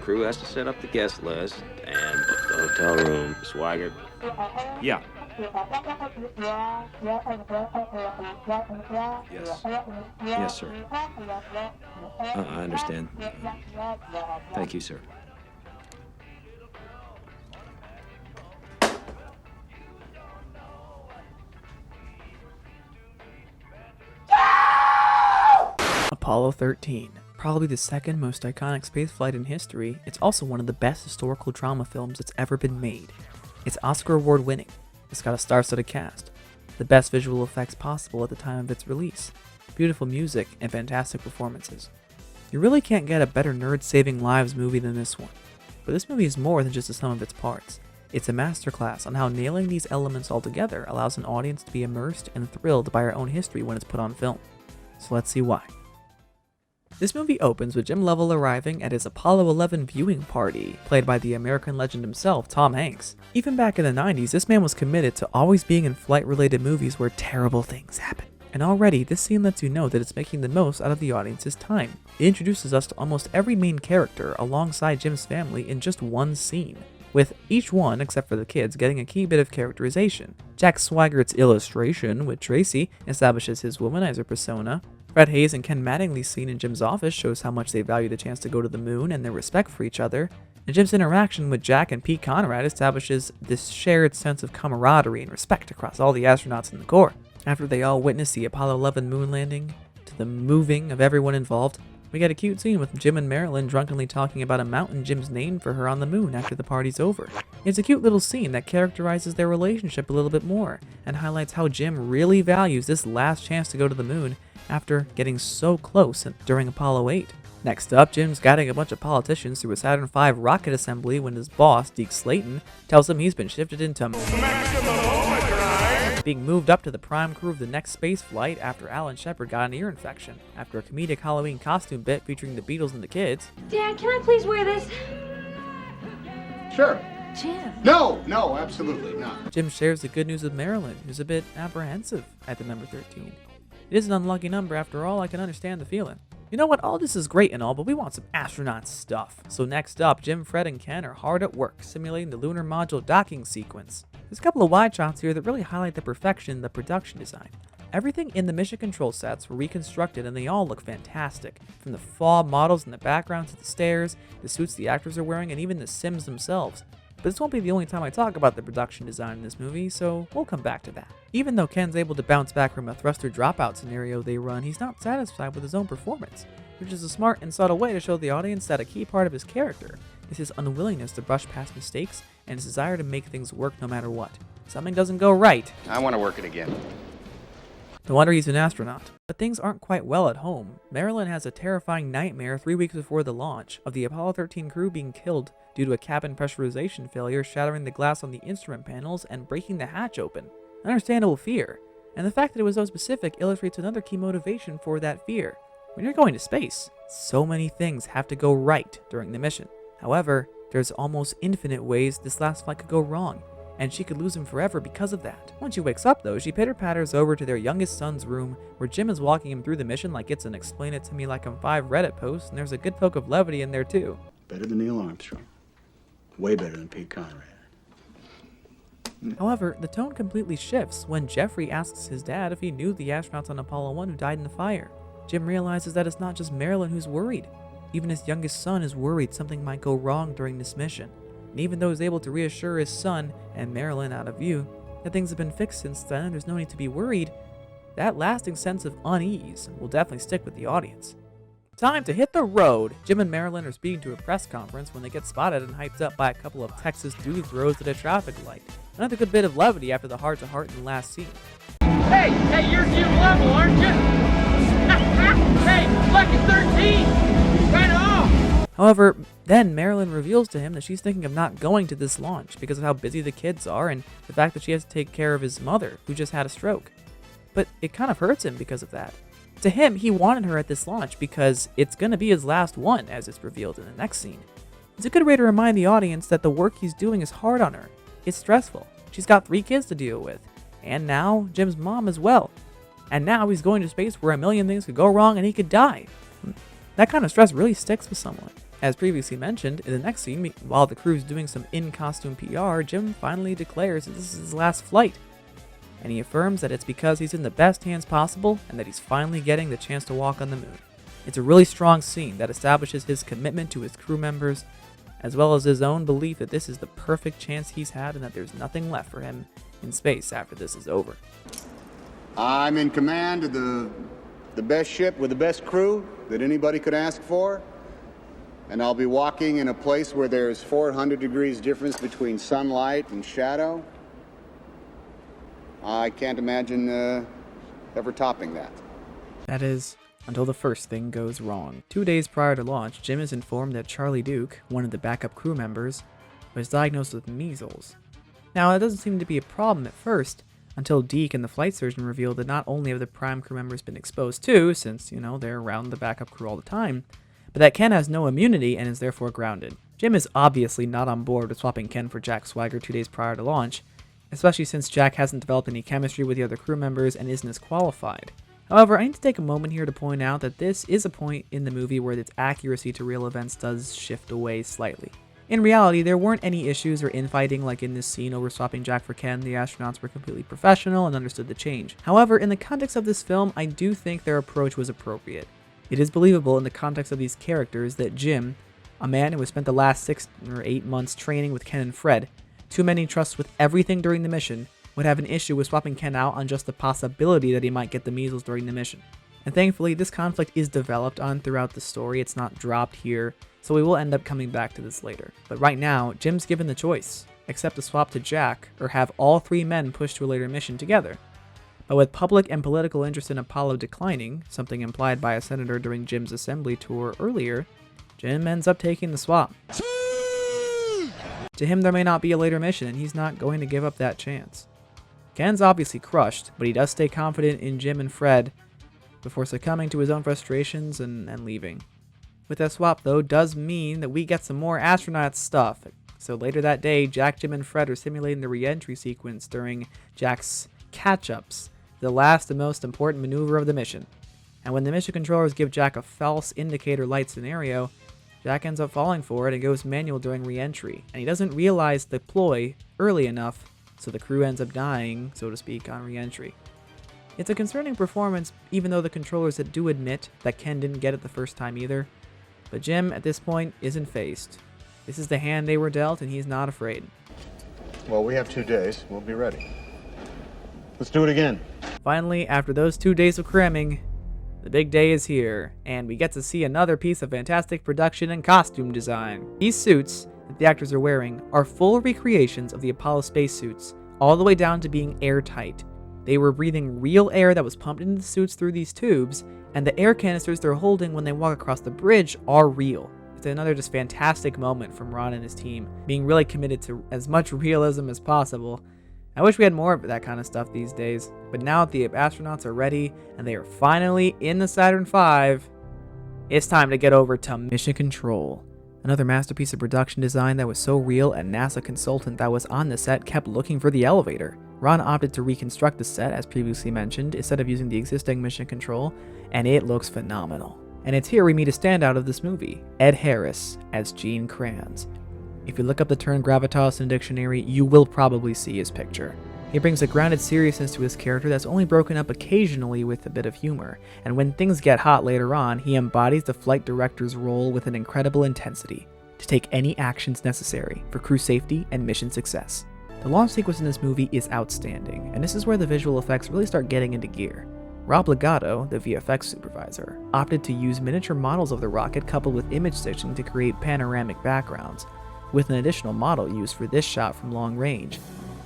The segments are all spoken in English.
crew has to set up the guest list and book the hotel room. Swigert. Yeah. Yes. Yes, sir. I understand. Thank you, sir. Apollo 13. Probably the second most iconic spaceflight in history, it's also one of the best historical drama films that's ever been made. It's Oscar award winning. It's got a star-studded cast, the best visual effects possible at the time of its release, beautiful music, and fantastic performances. You really can't get a better nerd-saving lives movie than this one. But this movie is more than just the sum of its parts. It's a masterclass on how nailing these elements all together allows an audience to be immersed and thrilled by our own history when it's put on film. So let's see why. This movie opens with Jim Lovell arriving at his Apollo 11 viewing party, played by the American legend himself, Tom Hanks. Even back in the 90s, this man was committed to always being in flight-related movies where terrible things happen. And already, this scene lets you know that it's making the most out of the audience's time. It introduces us to almost every main character alongside Jim's family in just one scene, with each one, except for the kids, getting a key bit of characterization. Jack Swigert's illustration with Tracy establishes his womanizer persona. Fred Hayes and Ken Mattingly's scene in Jim's office shows how much they value the chance to go to the moon and their respect for each other. And Jim's interaction with Jack and Pete Conrad establishes this shared sense of camaraderie and respect across all the astronauts in the Corps. After they all witness the Apollo 11 moon landing, to the moving of everyone involved, we get a cute scene with Jim and Marilyn drunkenly talking about a mountain Jim's named for her on the moon after the party's over. It's a cute little scene that characterizes their relationship a little bit more, and highlights how Jim really values this last chance to go to the moon after getting so close during Apollo 8. Next up, Jim's guiding a bunch of politicians through a Saturn V rocket assembly when his boss, Deke Slayton, tells him he's been shifted into being moved up to the prime crew of the next space flight after Alan Shepard got an ear infection. After a comedic Halloween costume bit featuring the Beatles and the kids. Dad, can I please wear this? Sure. Jim. No, absolutely not. Jim shares the good news with Marilyn, who's a bit apprehensive at the number 13. It is an unlucky number after all, I can understand the feeling. You know what, all this is great and all, but we want some astronaut stuff. So next up, Jim, Fred, and Ken are hard at work, simulating the lunar module docking sequence. There's a couple of wide shots here that really highlight the perfection of the production design. Everything in the mission control sets were reconstructed and they all look fantastic. From the FAW models in the background to the stairs, the suits the actors are wearing, and even the Sims themselves. But this won't be the only time I talk about the production design in this movie, so we'll come back to that. Even though Ken's able to bounce back from a thruster dropout scenario they run, he's not satisfied with his own performance, which is a smart and subtle way to show the audience that a key part of his character is his unwillingness to brush past mistakes and his desire to make things work no matter what. Something doesn't go right. I want to work it again. No wonder he's an astronaut. But things aren't quite well at home. Marilyn has a terrifying nightmare 3 weeks before the launch of the Apollo 13 crew being killed due to a cabin pressurization failure, shattering the glass on the instrument panels and breaking the hatch open. Understandable fear. And the fact that it was so specific illustrates another key motivation for that fear. When you're going to space, so many things have to go right during the mission. However, there's almost infinite ways this last flight could go wrong, and she could lose him forever because of that. Once she wakes up though, she pitter-patters over to their youngest son's room, where Jim is walking him through the mission like it's an explain it to me like I'm 5 Reddit post, and there's a good poke of levity in there too. Better than Neil Armstrong. Way better than Pete Conrad. However, the tone completely shifts when Jeffrey asks his dad if he knew the astronauts on Apollo 1 who died in the fire. Jim realizes that it's not just Marilyn who's worried. Even his youngest son is worried something might go wrong during this mission. And even though he's able to reassure his son, and Marilyn out of view, that things have been fixed since then and there's no need to be worried, that lasting sense of unease will definitely stick with the audience. Time to hit the road! Jim and Marilyn are speaking to a press conference when they get spotted and hyped up by a couple of Texas dude throws at a traffic light. Another good bit of levity after the heart-to-heart in the last scene. Hey, you're Jim Lovell, aren't you? Hey, lucky 13! Right on! However, then Marilyn reveals to him that she's thinking of not going to this launch because of how busy the kids are and the fact that she has to take care of his mother, who just had a stroke. But it kind of hurts him because of that. To him, he wanted her at this launch because it's going to be his last one, as it's revealed in the next scene. It's a good way to remind the audience that the work he's doing is hard on her. It's stressful. She's got 3 kids to deal with. And now, Jim's mom as well. And now he's going to space where a million things could go wrong and he could die. That kind of stress really sticks with someone. As previously mentioned, in the next scene, while the crew's doing some in-costume PR, Jim finally declares that this is his last flight. And he affirms that it's because he's in the best hands possible and that he's finally getting the chance to walk on the moon. It's a really strong scene that establishes his commitment to his crew members, as well as his own belief that this is the perfect chance he's had and that there's nothing left for him in space after this is over. I'm in command of the best ship with the best crew that anybody could ask for. And I'll be walking in a place where there's 400 degrees difference between sunlight and shadow. I can't imagine ever topping that. That is, until the first thing goes wrong. 2 days prior to launch, Jim is informed that Charlie Duke, one of the backup crew members, was diagnosed with measles. Now, that doesn't seem to be a problem at first, until Deke and the flight surgeon reveal that not only have the prime crew members been exposed too, since, they're around the backup crew all the time, but that Ken has no immunity and is therefore grounded. Jim is obviously not on board with swapping Ken for Jack Swigert 2 days prior to launch, especially since Jack hasn't developed any chemistry with the other crew members and isn't as qualified. However, I need to take a moment here to point out that this is a point in the movie where its accuracy to real events does shift away slightly. In reality, there weren't any issues or infighting like in this scene over swapping Jack for Ken. The astronauts were completely professional and understood the change. However, in the context of this film, I do think their approach was appropriate. It is believable in the context of these characters that Jim, a man who has spent the last 6 or 8 months training with Ken and Fred, too many trusts with everything during the mission, would have an issue with swapping Ken out on just the possibility that he might get the measles during the mission. And thankfully, this conflict is developed on throughout the story. It's not dropped here, so we will end up coming back to this later. But right now, Jim's given the choice, accept to swap to Jack, or have all 3 men pushed to a later mission together. But with public and political interest in Apollo declining, something implied by a senator during Jim's assembly tour earlier, Jim ends up taking the swap. To him, there may not be a later mission, and he's not going to give up that chance. Ken's obviously crushed, but he does stay confident in Jim and Fred before succumbing to his own frustrations and leaving. With that swap, though, does mean that we get some more astronaut stuff. So later that day, Jack, Jim, and Fred are simulating the re-entry sequence during Jack's catch-ups, the last and most important maneuver of the mission. And when the mission controllers give Jack a false indicator light scenario, Jack ends up falling for it and goes manual during re-entry. And he doesn't realize the ploy early enough, so the crew ends up dying, so to speak, on re-entry. It's a concerning performance, even though the controllers do admit that Ken didn't get it the first time either. But Jim, at this point, isn't phased. This is the hand they were dealt, and he's not afraid. Well, we have 2 days. We'll be ready. Let's do it again. Finally, after those 2 days of cramming, the big day is here, and we get to see another piece of fantastic production and costume design. These suits that the actors are wearing are full recreations of the Apollo spacesuits, all the way down to being airtight. They were breathing real air that was pumped into the suits through these tubes, and the air canisters they're holding when they walk across the bridge are real. It's another just fantastic moment from Ron and his team, being really committed to as much realism as possible. I wish we had more of that kind of stuff these days, but now that the astronauts are ready and they are finally in the Saturn V, it's time to get over to Mission Control. Another masterpiece of production design that was so real, a NASA consultant that was on the set kept looking for the elevator. Ron opted to reconstruct the set, as previously mentioned, instead of using the existing Mission Control, and it looks phenomenal. And it's here we meet a standout of this movie, Ed Harris as Gene Kranz. If you look up the term gravitas in a dictionary, you will probably see his picture. He brings a grounded seriousness to his character that's only broken up occasionally with a bit of humor, and when things get hot later on, he embodies the flight director's role with an incredible intensity, to take any actions necessary for crew safety and mission success. The launch sequence in this movie is outstanding, and this is where the visual effects really start getting into gear. Rob Legato, the VFX supervisor, opted to use miniature models of the rocket coupled with image stitching to create panoramic backgrounds, with an additional model used for this shot from long range.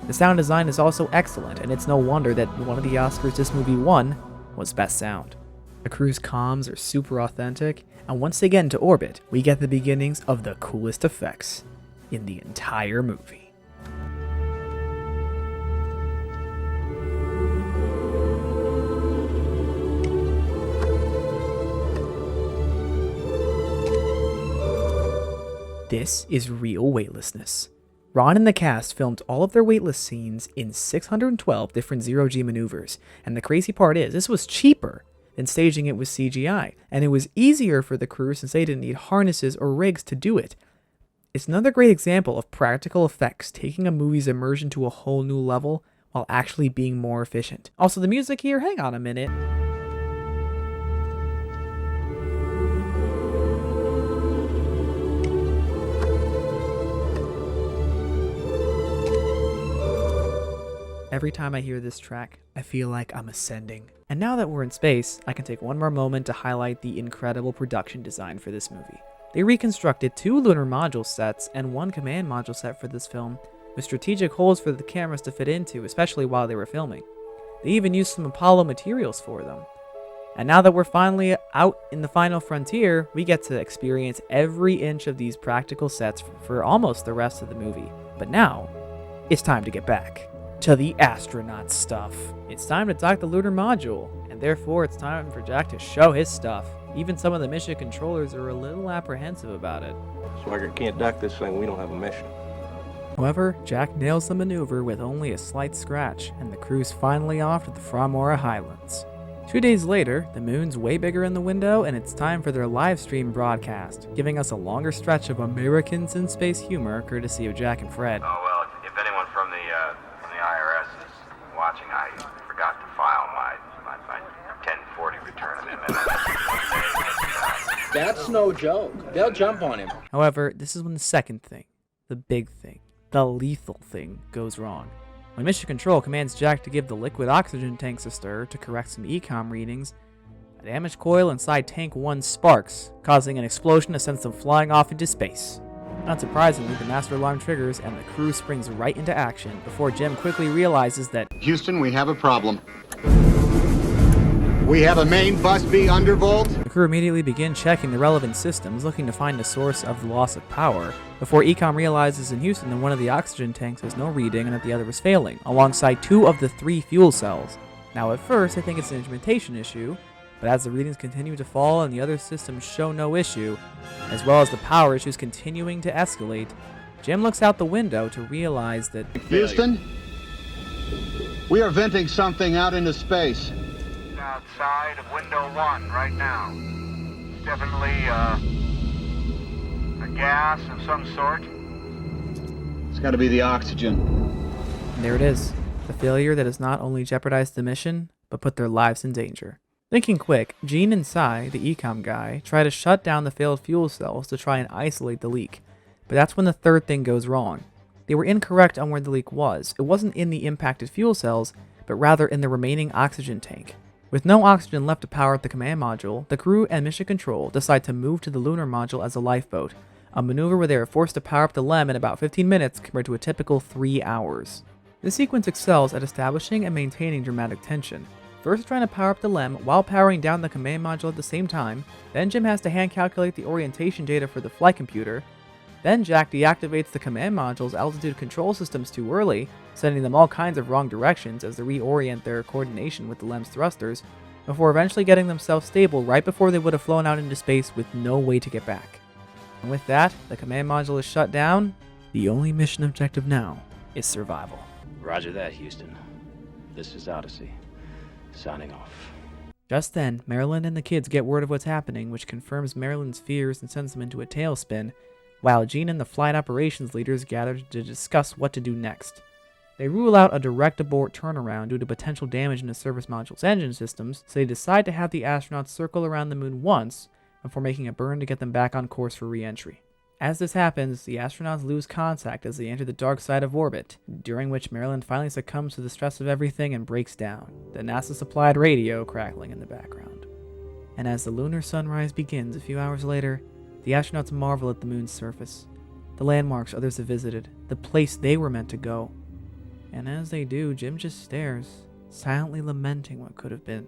The sound design is also excellent, and it's no wonder that one of the Oscars this movie won was Best Sound. The crew's comms are super authentic, and once they get into orbit, we get the beginnings of the coolest effects in the entire movie. This is real weightlessness. Ron and the cast filmed all of their weightless scenes in 612 different zero-G maneuvers, and the crazy part is, this was cheaper than staging it with CGI, and it was easier for the crew since they didn't need harnesses or rigs to do it. It's another great example of practical effects taking a movie's immersion to a whole new level while actually being more efficient. Also, the music here, hang on a minute. Every time I hear this track, I feel like I'm ascending. And now that we're in space, I can take one more moment to highlight the incredible production design for this movie. They reconstructed 2 lunar module sets and 1 command module set for this film, with strategic holes for the cameras to fit into, especially while they were filming. They even used some Apollo materials for them. And now that we're finally out in the final frontier, we get to experience every inch of these practical sets for almost the rest of the movie. But now, it's time to get back to the astronaut stuff. It's time to dock the lunar module, and therefore it's time for Jack to show his stuff. Even some of the mission controllers are a little apprehensive about it. Swigert can't dock this thing, we don't have a mission. However, Jack nails the maneuver with only a slight scratch, and the crew's finally off to the Framora Highlands. 2 days later, the moon's way bigger in the window, and it's time for their Livestream broadcast, giving us a longer stretch of Americans in space humor courtesy of Jack and Fred. Oh, well, if anyone from the IRS is watching, I forgot to file my 1040 return amendment. That's no joke. They'll jump on him. However, this is when the second thing, the big thing, the lethal thing, goes wrong. When Mission Control commands Jack to give the liquid oxygen tanks a stir to correct some ECOM readings, a damaged coil inside Tank 1 sparks, causing an explosion that sends them flying off into space. Not surprisingly, the master alarm triggers and the crew springs right into action before Jim quickly realizes that Houston, we have a problem. We have a main bus B undervolt. the crew immediately begin checking the relevant systems, looking to find the source of the loss of power, before ECOM realizes in Houston that one of the oxygen tanks has no reading and that the other is failing, alongside 2 of the 3 fuel cells. Now at first, I think it's an instrumentation issue, but as the readings continue to fall and the other systems show no issue, as well as the power issues continuing to escalate, Jim looks out the window to realize that Houston, we are venting something out into space. Outside of window 1 right now. It's definitely a gas of some sort. It's got to be the oxygen. and there it is, the failure that has not only jeopardized the mission, but put their lives in danger. Thinking quick, Gene and Cy, the ECOM guy, try to shut down the failed fuel cells to try and isolate the leak, but that's when the third thing goes wrong. They were incorrect on where the leak was. It wasn't in the impacted fuel cells, but rather in the remaining oxygen tank. With no oxygen left to power up the command module, the crew and Mission Control decide to move to the Lunar module as a lifeboat, a maneuver where they are forced to power up the LEM in about 15 minutes compared to a typical 3 hours. This sequence excels at establishing and maintaining dramatic tension. First trying to power up the LEM while powering down the command module at the same time, then Jim has to hand calculate the orientation data for the flight computer, then Jack deactivates the command module's altitude control systems too early, sending them all kinds of wrong directions as they reorient their coordination with the LEM's thrusters, before eventually getting themselves stable right before they would have flown out into space with no way to get back. And with that, the command module is shut down. The only mission objective now is survival. Roger that, Houston. This is Odyssey. Signing off. Just then, Marilyn and the kids get word of what's happening, which confirms Marilyn's fears and sends them into a tailspin, while Gene and the flight operations leaders gather to discuss what to do next. They rule out a direct abort turnaround due to potential damage in the service module's engine systems, so they decide to have the astronauts circle around the moon once before making a burn to get them back on course for re-entry. As this happens, the astronauts lose contact as they enter the dark side of orbit, during which Marilyn finally succumbs to the stress of everything and breaks down, the NASA-supplied radio crackling in the background. And as the lunar sunrise begins a few hours later, the astronauts marvel at the moon's surface, the landmarks others have visited, the place they were meant to go. And as they do, Jim just stares, silently lamenting what could have been.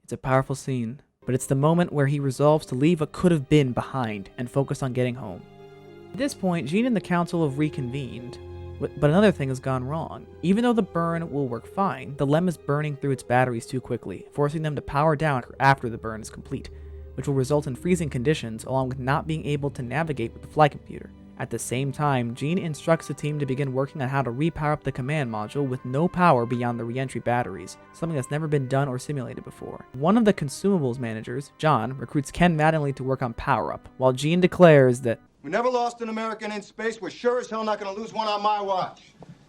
It's a powerful scene, but it's the moment where he resolves to leave what could have been behind and focus on getting home. At this point, Jean and the council have reconvened, but another thing has gone wrong. Even though the burn will work fine, the LEM is burning through its batteries too quickly, forcing them to power down after the burn is complete, which will result in freezing conditions along with not being able to navigate with the flight computer. At the same time, Jean instructs the team to begin working on how to repower up the command module with no power beyond the re-entry batteries, something that's never been done or simulated before. One of the consumables managers, John, recruits Ken Mattingly to work on power-up, while Jean declares that we never lost an American in space. We're sure as hell not going to lose one on my watch.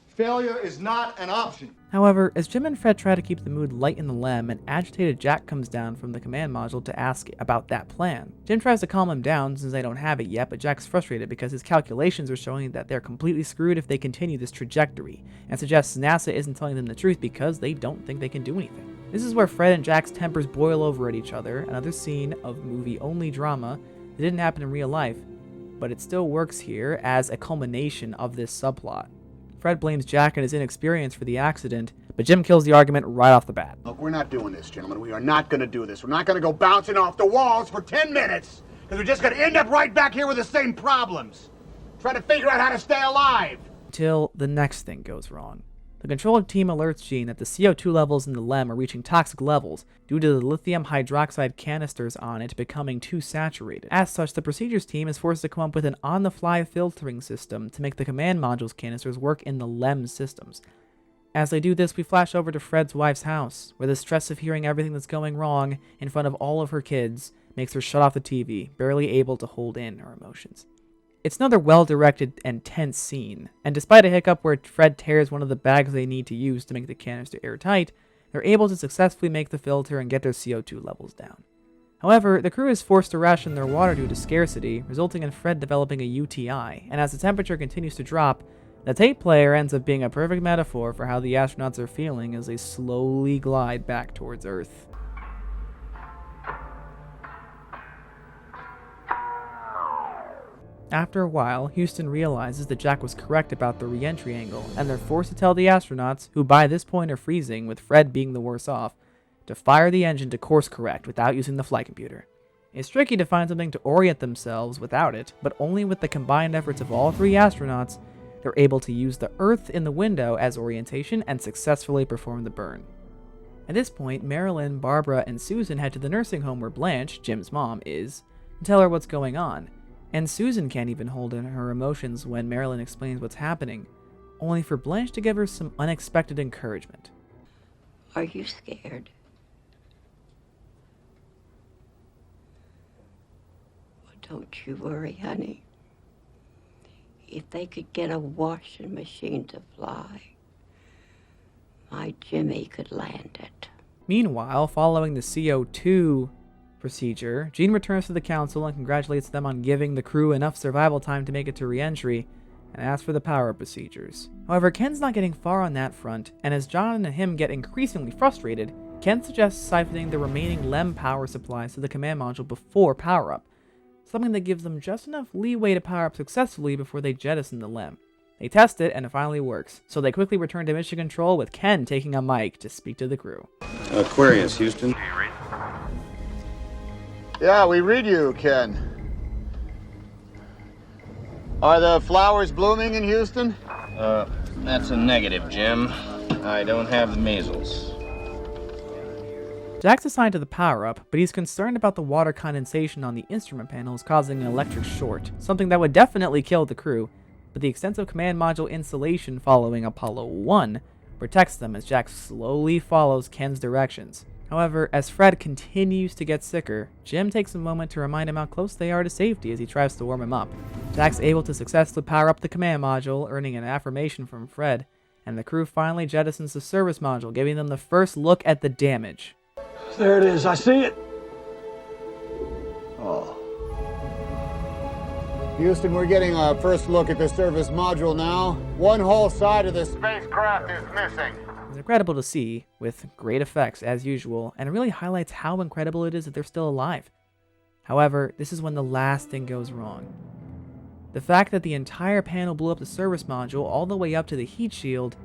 Failure is not an option. However, as Jim and Fred try to keep the mood light in the LEM, an agitated Jack comes down from the command module to ask about that plan. Jim tries to calm him down since they don't have it yet, but Jack's frustrated because his calculations are showing that they're completely screwed if they continue this trajectory, and suggests NASA isn't telling them the truth because they don't think they can do anything. This is where Fred and Jack's tempers boil over at each other, another scene of movie-only drama that didn't happen in real life, but it still works here as a culmination of this subplot. Fred blames Jack and his inexperience for the accident, but Jim kills the argument right off the bat. Look, we're not doing this, gentlemen. We are not going to do this. We're not going to go bouncing off the walls for 10 minutes, because we're just going to end up right back here with the same problems. Trying to figure out how to stay alive. Until the next thing goes wrong. The control team alerts Jean that the CO2 levels in the LEM are reaching toxic levels due to the lithium hydroxide canisters on it becoming too saturated. As such, the procedures team is forced to come up with an on-the-fly filtering system to make the command module's canisters work in the LEM systems. As they do this, we flash over to Fred's wife's house, where the stress of hearing everything that's going wrong in front of all of her kids makes her shut off the TV, barely able to hold in her emotions. It's another well-directed and tense scene, and despite a hiccup where Fred tears one of the bags they need to use to make the canister airtight, they're able to successfully make the filter and get their CO2 levels down. However, the crew is forced to ration their water due to scarcity, resulting in Fred developing a UTI, and as the temperature continues to drop, the tape player ends up being a perfect metaphor for how the astronauts are feeling as they slowly glide back towards Earth. After a while, Houston realizes that Jack was correct about the re-entry angle, and they're forced to tell the astronauts, who by this point are freezing, with Fred being the worse off, to fire the engine to course correct without using the flight computer. It's tricky to find something to orient themselves without it, but only with the combined efforts of all three astronauts, they're able to use the Earth in the window as orientation and successfully perform the burn. At this point, Marilyn, Barbara, and Susan head to the nursing home where Blanche, Jim's mom, is, to tell her what's going on. And Susan can't even hold in her emotions when Marilyn explains what's happening, only for Blanche to give her some unexpected encouragement. Are you scared? Well, don't you worry, honey. If they could get a washing machine to fly, my Jimmy could land it. Meanwhile, following the CO2 procedure, Jean returns to the council and congratulates them on giving the crew enough survival time to make it to re-entry, and asks for the power procedures. However, Ken's not getting far on that front, and as John and him get increasingly frustrated, Ken suggests siphoning the remaining LEM power supplies to the command module before power-up, something that gives them just enough leeway to power up successfully before they jettison the LEM. They test it, and it finally works, so they quickly return to mission control with Ken taking a mic to speak to the crew. Aquarius, Houston. Yeah, we read you, Ken. Are the flowers blooming in Houston? That's a negative, Jim. I don't have the measles. Jack's assigned to the power-up, but he's concerned about the water condensation on the instrument panels causing an electric short, something that would definitely kill the crew, but the extensive command module installation following Apollo 1 protects them as Jack slowly follows Ken's directions. However, as Fred continues to get sicker, Jim takes a moment to remind him how close they are to safety as he tries to warm him up. Jack's able to successfully power up the command module, earning an affirmation from Fred, and the crew finally jettisons the service module, giving them the first look at the damage. There it is. I see it. Oh. Houston, we're getting our first look at the service module now. One whole side of the spacecraft is missing. It's incredible to see, with great effects as usual, and it really highlights how incredible it is that they're still alive. However, this is when the last thing goes wrong. The fact that the entire panel blew up the service module all the way up to the heat shield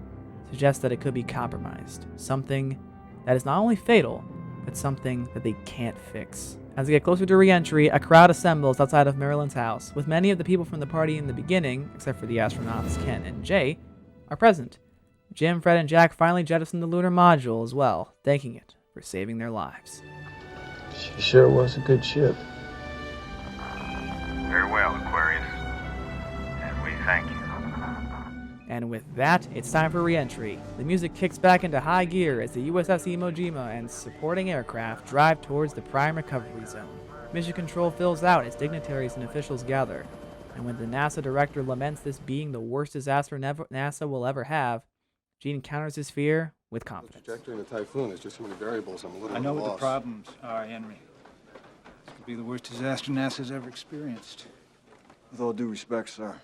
suggests that it could be compromised, something that is not only fatal, but something that they can't fix. As they get closer to re-entry, a crowd assembles outside of Marilyn's house, with many of the people from the party in the beginning, except for the astronauts Ken and Jay, are present. Jim, Fred, and Jack finally jettison the lunar module as well, thanking it for saving their lives. She sure was a good ship. Very well, Aquarius. And we thank you. And with that, it's time for re-entry. The music kicks back into high gear as the USS Iwo Jima and supporting aircraft drive towards the prime recovery zone. Mission control fills out as dignitaries and officials gather. And when the NASA director laments this being the worst disaster NASA will ever have, Gene counters his fear with confidence. The trajectory in the typhoon is just so many variables. I'm a little I know at a what the loss. problems are, Henry. This could be the worst disaster NASA's ever experienced. With all due respect, sir,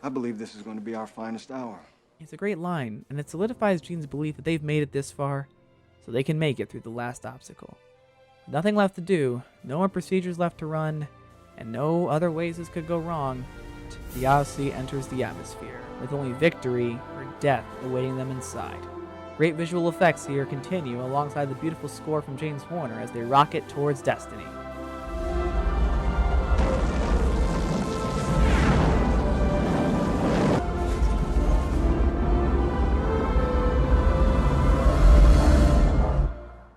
I believe this is going to be our finest hour. It's a great line, and it solidifies Gene's belief that they've made it this far, so they can make it through the last obstacle. With nothing left to do, no more procedures left to run, and no other ways this could go wrong, the Odyssey enters the atmosphere, with only victory or death awaiting them inside. Great visual effects here continue alongside the beautiful score from James Horner as they rocket towards destiny.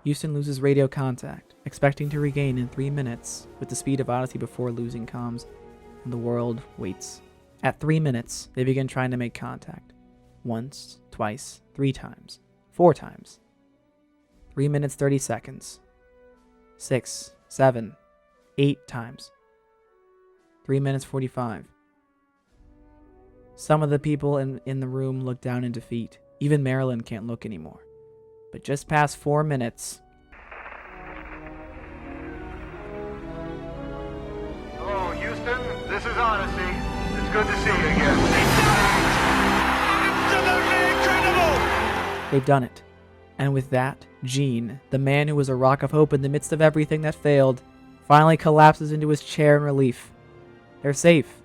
Houston loses radio contact, expecting to regain in 3 minutes with the speed of Odyssey before losing comms, and the world waits. At 3 minutes, they begin trying to make contact. Once, twice, 3 times, 4 times. 3 minutes 30 seconds. 6, 7, 8 times. 3 minutes 45. Some of the people in the room look down in defeat. Even Marilyn can't look anymore. But just past 4 minutes. Hello, Houston. This is Odyssey. It's good to see you again. Absolutely incredible! They've done it. And with that, Gene, the man who was a rock of hope in the midst of everything that failed, finally collapses into his chair in relief. They're safe.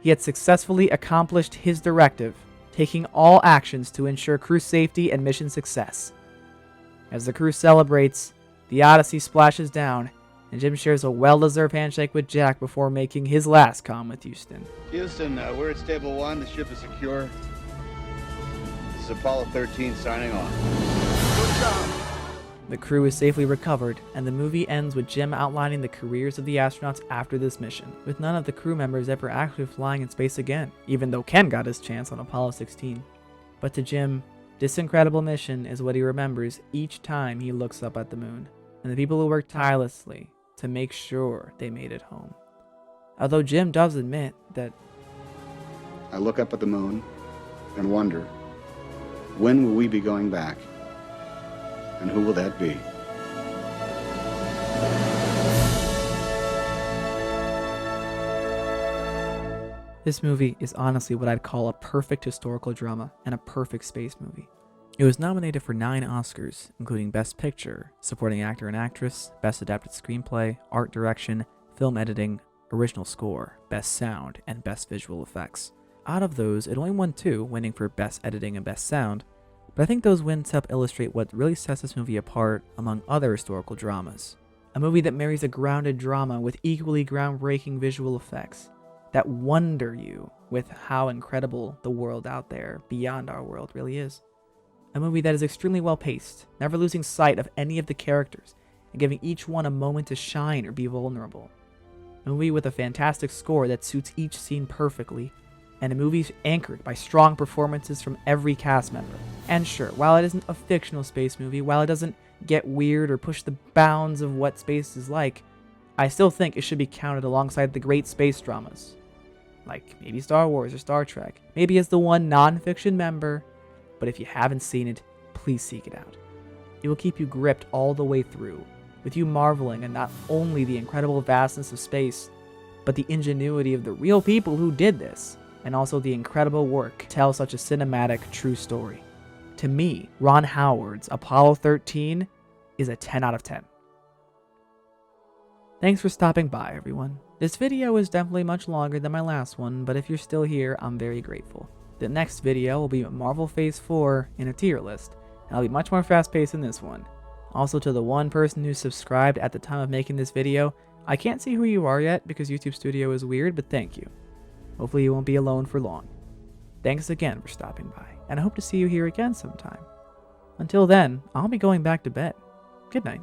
He had successfully accomplished his directive, taking all actions to ensure crew safety and mission success. As the crew celebrates, the Odyssey splashes down, and Jim shares a well-deserved handshake with Jack before making his last comm with Houston. Houston, we're at Stable 1. The ship is secure. This is Apollo 13 signing off. Good job. The crew is safely recovered, and the movie ends with Jim outlining the careers of the astronauts after this mission, with none of the crew members ever actually flying in space again, even though Ken got his chance on Apollo 16. But to Jim, this incredible mission is what he remembers each time he looks up at the moon, and the people who worked tirelessly to make sure they made it home. Although Jim does admit that... I look up at the moon and wonder, when will we be going back? And who will that be? This movie is honestly what I'd call a perfect historical drama and a perfect space movie. It was nominated for 9 Oscars, including Best Picture, Supporting Actor and Actress, Best Adapted Screenplay, Art Direction, Film Editing, Original Score, Best Sound, and Best Visual Effects. Out of those, it only won 2, winning for Best Editing and Best Sound, but I think those wins help illustrate what really sets this movie apart among other historical dramas. A movie that marries a grounded drama with equally groundbreaking visual effects that wonder you with how incredible the world out there beyond our world really is. A movie that is extremely well paced, never losing sight of any of the characters, and giving each one a moment to shine or be vulnerable. A movie with a fantastic score that suits each scene perfectly, and a movie anchored by strong performances from every cast member. And sure, while it isn't a fictional space movie, while it doesn't get weird or push the bounds of what space is like, I still think it should be counted alongside the great space dramas, like maybe Star Wars or Star Trek, maybe as the one non-fiction member, but if you haven't seen it, please seek it out. It will keep you gripped all the way through, with you marveling at not only the incredible vastness of space, but the ingenuity of the real people who did this, and also the incredible work to tell such a cinematic, true story. To me, Ron Howard's Apollo 13 is a 10 out of 10. Thanks for stopping by, everyone. This video is definitely much longer than my last one, but if you're still here, I'm very grateful. The next video will be Marvel Phase 4 in a tier list, and I'll be much more fast-paced than this one. Also, to the one person who subscribed at the time of making this video, I can't see who you are yet because YouTube Studio is weird, but thank you. Hopefully you won't be alone for long. Thanks again for stopping by, and I hope to see you here again sometime. Until then, I'll be going back to bed. Good night.